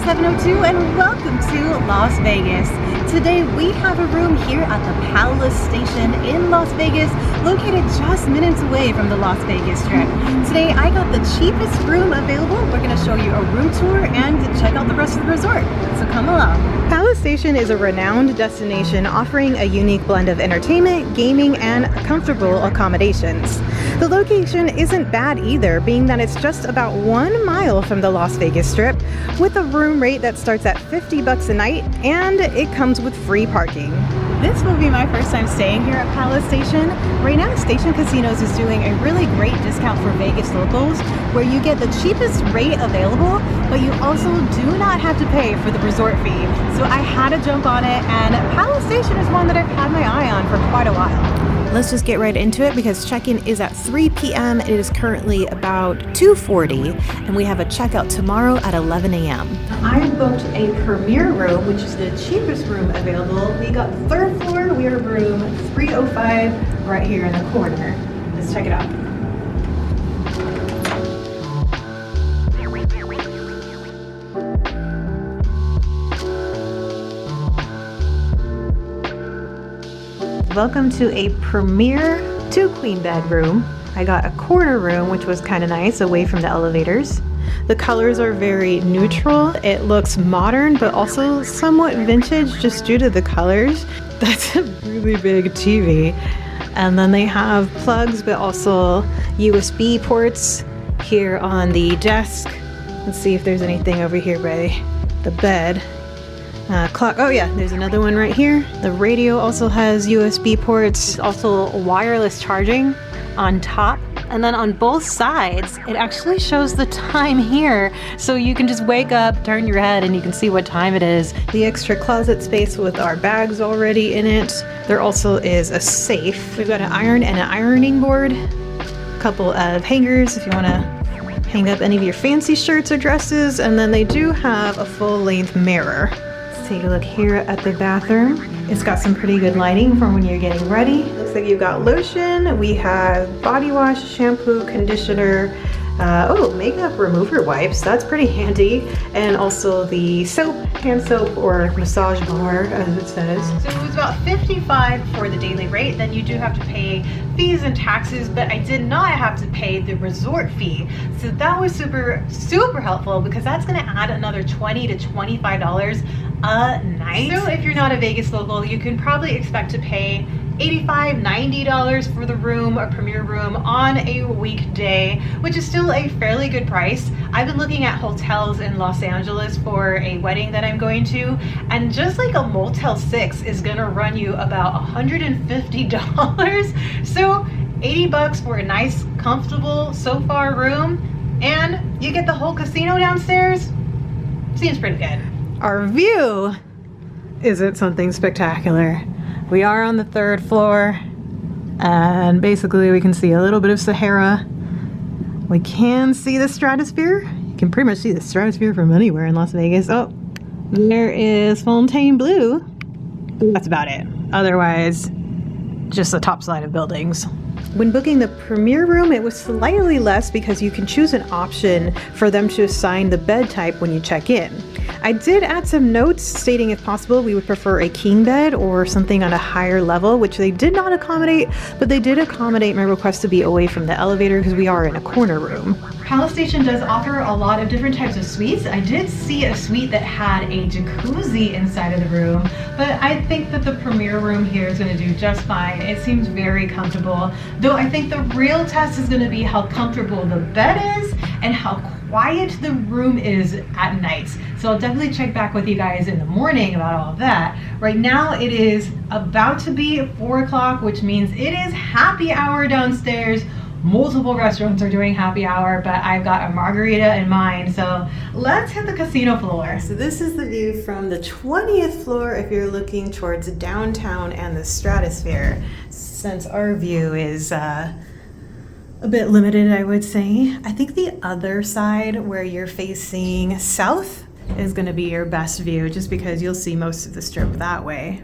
702 and welcome to Las Vegas. Today we have a room here at the Palace Station in Las Vegas, located just minutes away from the Las Vegas Strip. Today I got the cheapest room available. We're going to show you a room tour and check out the rest of the resort. So come along. Palace Station is a renowned destination offering a unique blend of entertainment, gaming, and comfortable accommodations. The location isn't bad either, being that it's just about 1 mile from the Las Vegas Strip, with a room rate that starts at $50 a night, and it comes with free parking. This will be my first time staying here at Palace Station. Right now, Station Casinos is doing a really great discount for Vegas locals, where you get the cheapest rate available, but you also do not have to pay for the resort fee. So I had to jump on it, and Palace Station is one that I've had my eye on for quite a while. Let's just get right into it because check-in is at 3 p.m. It is currently about 2:40 and we have a checkout tomorrow at 11 a.m. I booked a premier room, which is the cheapest room available. We got the third floor. We are room 305 right here in the corner. Let's check it out. Welcome to a premier 2-queen bed room. I got a corner room, which was kind of nice, away from the elevators. The colors are very neutral. It looks modern, but also somewhat vintage just due to the colors. That's a really big TV. And then they have plugs, but also USB ports here on the desk. Let's see if there's anything over here by the bed. Clock. Oh yeah, there's another one right here. The radio also has USB ports, also wireless charging on top. And then on both sides, it actually shows the time here. So you can just wake up, turn your head, and you can see what time it is. The extra closet space with our bags already in it. There also is a safe. We've got an iron and an ironing board. A couple of hangers if you want to hang up any of your fancy shirts or dresses. And then they do have a full-length mirror. Take a look here at the bathroom. It's got some pretty good lighting for when you're getting ready. Looks like you've got lotion. We have body wash, shampoo, conditioner, makeup remover wipes. That's pretty handy. And also the soap, hand soap or massage bar, as it says. So it was about $55 for the daily rate. Then you do have to pay fees and taxes, but I did not have to pay the resort fee. So that was super, super helpful because that's gonna add another $20 to $25 a night. So if you're not a Vegas local, you can probably expect to pay $85, $90 for the room, a premier room on a weekday, which is still a fairly good price. I've been looking at hotels in Los Angeles for a wedding that I'm going to, and just like a Motel 6 is gonna run you about $150. So $80 for a nice, comfortable sofa room, and you get the whole casino downstairs. Seems pretty good. Our view isn't something spectacular. We are on the 3rd floor, and basically we can see a little bit of Sahara. We can see the stratosphere. You can pretty much see the stratosphere from anywhere in Las Vegas. Oh, there is Fontainebleau. That's about it. Otherwise, just the top side of buildings. When booking the premier room, it was slightly less because you can choose an option for them to assign the bed type when you check in. I did add some notes stating if possible we would prefer a king bed or something on a higher level, which they did not accommodate, but they did accommodate my request to be away from the elevator because we are in a corner room. Palace Station does offer a lot of different types of suites. I did see a suite that had a jacuzzi inside of the room, but I think that the premier room here is going to do just fine. It seems very comfortable, though I think the real test is going to be how comfortable the bed is and how quiet the room is at night. So I'll definitely check back with you guys in the morning about all of that. Right now it is about to be 4 o'clock, which means it is happy hour downstairs. Multiple restaurants are doing happy hour, but I've got a margarita in mind, so let's hit the casino floor. So this is the view from the 20th floor if you're looking towards downtown and the stratosphere. Since our view is a bit limited, I would say. I think the other side where you're facing south is going to be your best view, just because you'll see most of the strip that way.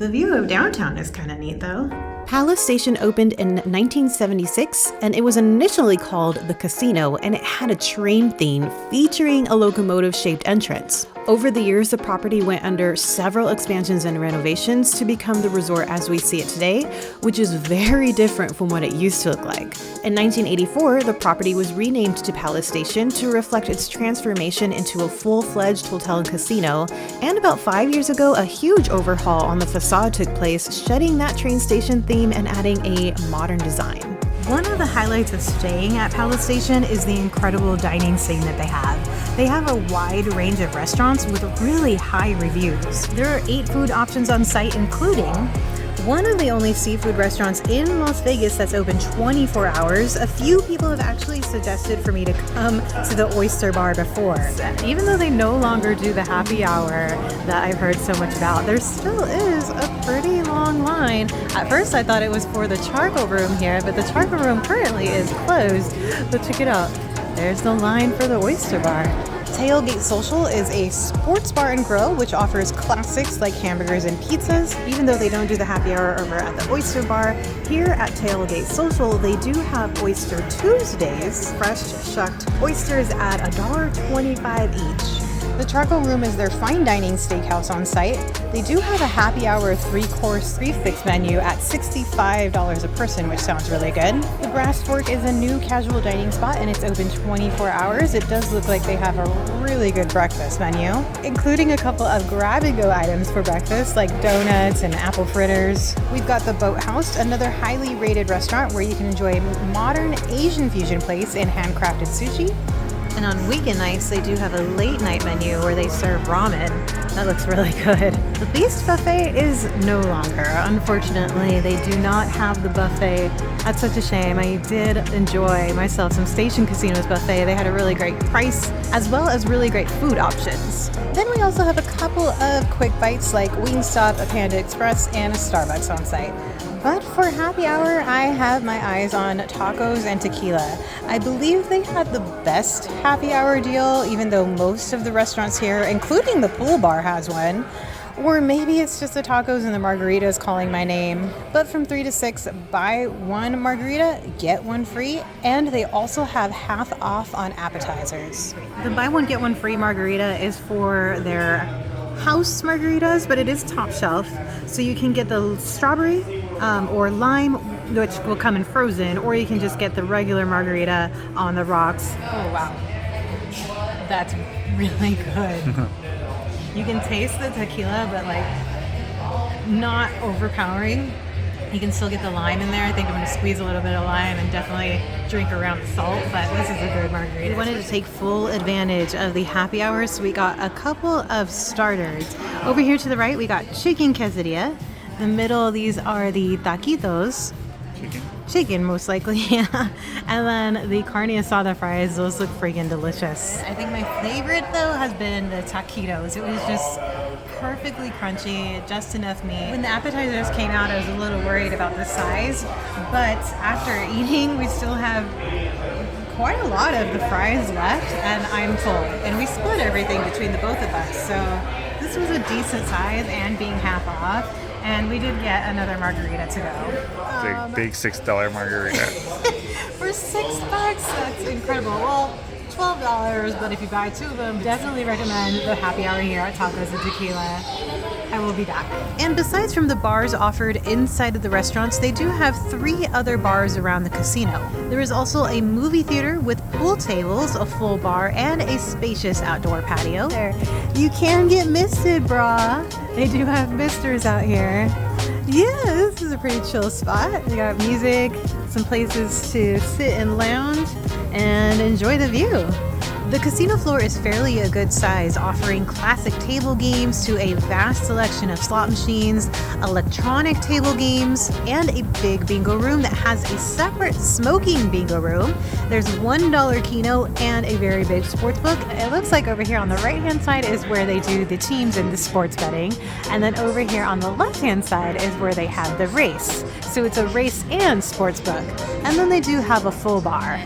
The view of downtown is kind of neat though. Palace Station opened in 1976, and it was initially called the Casino, and it had a train theme featuring a locomotive-shaped entrance. Over the years, the property went under several expansions and renovations to become the resort as we see it today, which is very different from what it used to look like. In 1984, the property was renamed to Palace Station to reflect its transformation into a full-fledged hotel and casino, and about 5 years ago, a huge overhaul on the facade took place, shedding that train station theme and adding a modern design. One of the highlights of staying at Palace Station is the incredible dining scene that they have. They have a wide range of restaurants with really high reviews. There are 8 food options on site, including one of the only seafood restaurants in Las Vegas that's open 24 hours. A few people have actually suggested for me to come to the Oyster Bar before. Even though they no longer do the happy hour that I've heard so much about, there still is a pretty long line. At first I thought it was for the charcoal room here, but the charcoal room currently is closed. But check it out. There's the line for the Oyster Bar. Tailgate Social is a sports bar and grill which offers classics like hamburgers and pizzas. Even though they don't do the happy hour over at the Oyster Bar, here at Tailgate Social they do have Oyster Tuesdays. Fresh shucked oysters at $1.25 each. The Charcoal Room is their fine dining steakhouse on site. They do have a happy hour 3-course prix menu at $65 a person, which sounds really good. The Brass Fork is a new casual dining spot and it's open 24 hours. It does look like they have a really good breakfast menu, including a couple of grab-and-go items for breakfast like donuts and apple fritters. We've got the Boathouse, another highly rated restaurant where you can enjoy modern Asian fusion plates and handcrafted sushi. And on weekend nights, they do have a late night menu where they serve ramen. That looks really good. The Beast Buffet is no longer. Unfortunately, they do not have the buffet. That's such a shame. I did enjoy myself some Station Casinos buffet. They had a really great price as well as really great food options. Then we also have a couple of quick bites like Wingstop, a Panda Express, and a Starbucks on site. But for happy hour, I have my eyes on tacos and tequila. I believe they had the best happy hour deal, even though most of the restaurants here, including the pool bar, has one. Or maybe it's just the tacos and the margaritas calling my name. But from 3 to 6, buy one margarita, get one free, and they also have half off on appetizers. The buy one, get one free margarita is for their house margaritas, but it is top shelf. So you can get the strawberry or lime, which will come in frozen, or you can just get the regular margarita on the rocks. Oh, wow. That's really good. You can taste the tequila, but like not overpowering. You can still get the lime in there. I think I'm going to squeeze a little bit of lime and definitely drink around the salt, but this is a good margarita. We wanted to take full advantage of the happy hours, so we got a couple of starters. Over here to the right, we got chicken quesadilla. The middle, these are the taquitos. Chicken, most likely, yeah. And then the carne asada fries, those look freaking delicious. I think my favorite, though, has been the taquitos. It was just perfectly crunchy, just enough meat. When the appetizers came out, I was a little worried about the size, but after eating, we still have quite a lot of the fries left, and I'm full. And we split everything between the both of us, so this was a decent size and being half off. And we did get another margarita to go. Big $6 margarita. For $6, that's incredible. Well, $12, but if you buy 2 of them, definitely recommend the happy hour here at Tacos and Tequila. I will be back. And besides from the bars offered inside of the restaurants, they do have 3 other bars around the casino. There is also a movie theater with pool tables, a full bar, and a spacious outdoor patio. There, you can get misted, brah. They do have misters out here. Yeah, this is a pretty chill spot. We got music, some places to sit and lounge, and enjoy the view. The casino floor is fairly a good size, offering classic table games to a vast selection of slot machines, electronic table games, and a big bingo room that has a separate smoking bingo room. There's $1 Keno and a very big sports book. It looks like over here on the right-hand side is where they do the teams and the sports betting. And then over here on the left-hand side is where they have the race. So it's a race and sports book. And then they do have a full bar.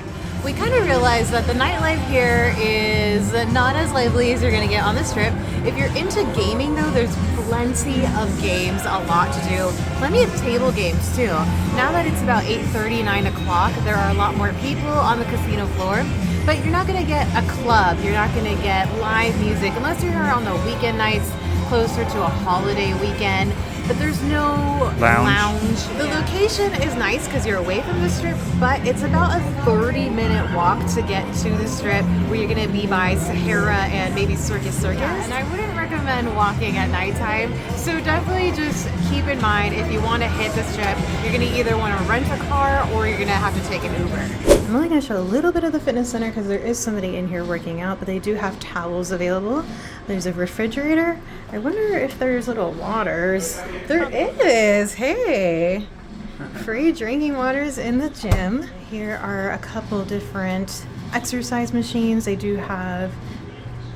We kind of realized that the nightlife here is not as lively as you're going to get on the Strip. If you're into gaming though, there's plenty of games, a lot to do. Plenty of table games too. Now that it's about 8:30, 9 o'clock, there are a lot more people on the casino floor. But you're not going to get a club, you're not going to get live music unless you're here on the weekend nights, closer to a holiday weekend. But there's no lounge. The location is nice because you're away from the Strip, but it's about a 30-minute walk to get to the Strip, where you're going to be by Sahara and maybe Circus. And I wouldn't recommend walking at nighttime. So definitely just keep in mind, if you want to hit the Strip, you're going to either want to rent a car or you're going to have to take an Uber. I'm only going to show a little bit of the fitness center because there is somebody in here working out, but they do have towels available. There's a refrigerator. I wonder if there's little waters. There is. Hey, free drinking waters in the gym. Here are a couple different exercise machines. They do have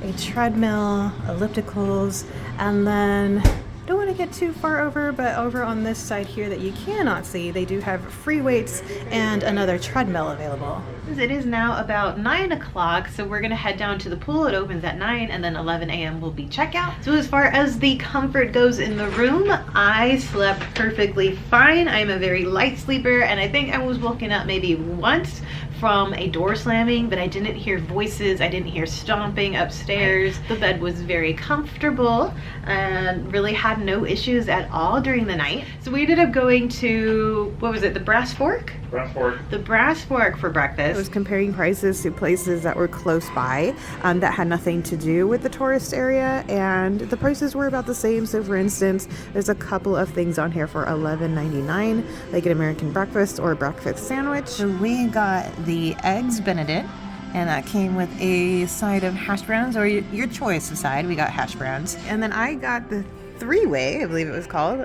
a treadmill, ellipticals, and then don't want to get too far over, but over on this side here that you cannot see, they do have free weights and another treadmill available. It is now about 9 o'clock, so we're gonna head down to the pool. It opens at 9 and then 11 a.m. will be checkout. So as far as the comfort goes in the room, I slept perfectly fine. I'm a very light sleeper, and I think I was woken up maybe once from a door slamming, but I didn't hear voices, I didn't hear stomping upstairs. The bed was very comfortable and really had no issues at all during the night. So we ended up going to, what was it, the Brass Fork? Brass Fork. The Brass Fork for breakfast. I was comparing prices to places that were close by that had nothing to do with the tourist area, and the prices were about the same. So for instance, there's a couple of things on here for $11.99, like an American breakfast or a breakfast sandwich. So we got the Eggs Benedict, and that came with a side of hash browns, or your choice of side. We got hash browns. And then I got the three-way, I believe it was called,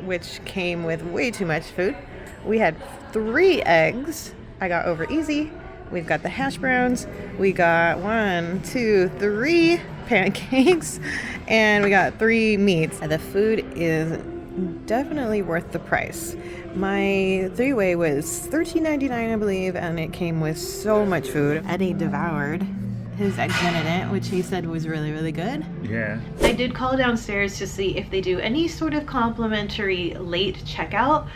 which came with way too much food. We had 3 eggs. I got over easy. We've got the hash browns. We got 1, 2, 3 pancakes, and we got 3 meats. And the food is definitely worth the price. My 3-way was $13.99, I believe, and it came with so much food. Eddie devoured his Eggs Benedict, which he said was really, really good. Yeah. I did call downstairs to see if they do any sort of complimentary late checkout.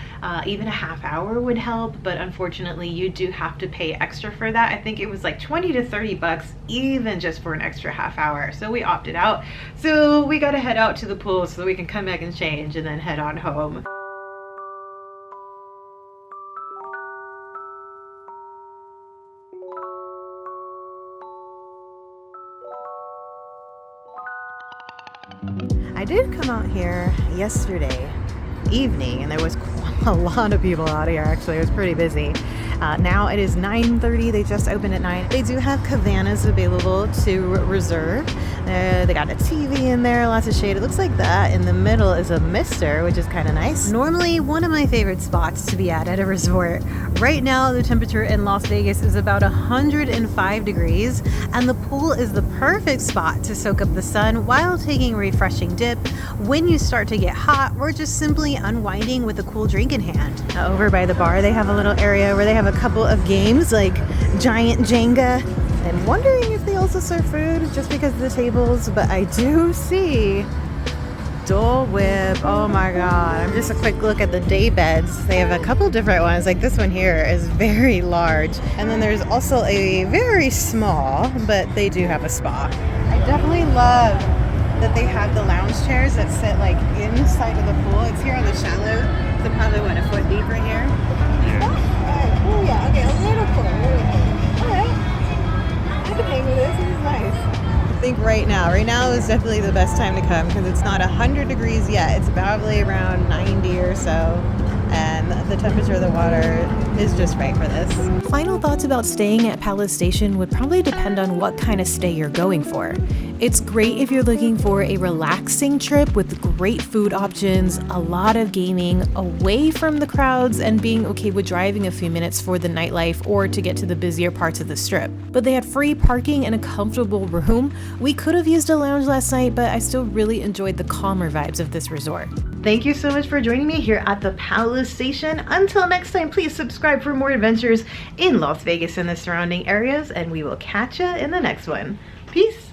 Even a half hour would help, but unfortunately you do have to pay extra for that. I think it was like 20 to 30 bucks even just for an extra half hour. So we opted out. So we got to head out to the pool so we can come back and change and then head on home. I did come out here yesterday evening, and there was a lot of people out here. Actually, it was pretty busy. Now it is 9:30. They just opened at 9. They do have cabanas available to reserve. They got a TV in there, lots of shade. It looks like that in the middle is a mister, which is kind of nice. Normally one of my favorite spots to be at a resort. Right now the temperature in Las Vegas is about 105 degrees, and the pool is the perfect spot to soak up the sun while taking a refreshing dip when you start to get hot, or just simply unwinding with a cool drink in hand. Over by the bar they have a little area where they have a couple of games like Giant Jenga. I'm wondering if they also serve food just because of the tables, but I do see Dole Whip. Oh my god. Just a quick look at the day beds. They have a couple different ones. Like this one here is very large. And then there's also a very small, but they do have a spa. I definitely love that they have the lounge chairs that sit like inside of the pool. It's here on the shallow. So probably what, a foot deep right here? Yeah. Oh yeah, okay, a little cool. Alright. I can hang with this. This is nice. I think right now is definitely the best time to come because it's not 100 degrees yet. It's probably around 90 or so, and the temperature of the water is just right for this. Final thoughts about staying at Palace Station would probably depend on what kind of stay you're going for. It's great if you're looking for a relaxing trip with great food options, a lot of gaming, away from the crowds, and being okay with driving a few minutes for the nightlife or to get to the busier parts of the strip. But they had free parking and a comfortable room. We could have used a lounge last night, but I still really enjoyed the calmer vibes of this resort. Thank you so much for joining me here at the Palace Station. Until next time, please subscribe for more adventures in Las Vegas and the surrounding areas, and we will catch you in the next one. Peace.